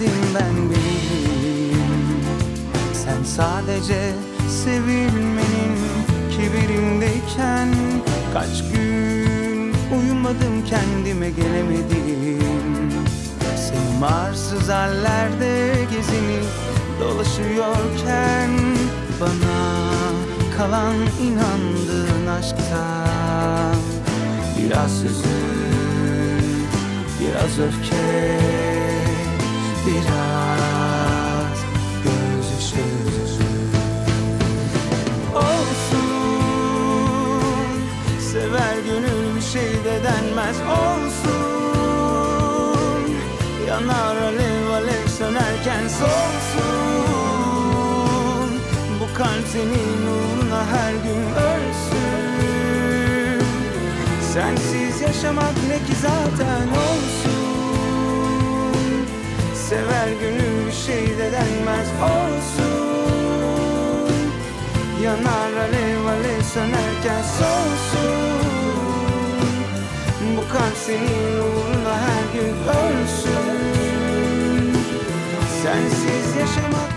istedim ben bileyim. Sen sadece sevilmenin kibirindeyken, kaç gün uyumadım, kendime gelemedim. Senin arsız hallerde gezinip dolaşıyorken, bana kalan inandığın aşktan biraz hüzün, biraz öfke, biraz gözyaşı. Olsun, sever gönül bir şey de denmez. Olsun, yanar alev alev sönerken solsun. Bu kalp senin uğruna her gün ölsün. Sensiz yaşamak ne ki zaten, olsun. Sever gönül bir şey de denmez. Olsun, yanar alev alev sönerken solsun. Bu kalp senin uğruna her gün ölsün. Sensiz yaşamak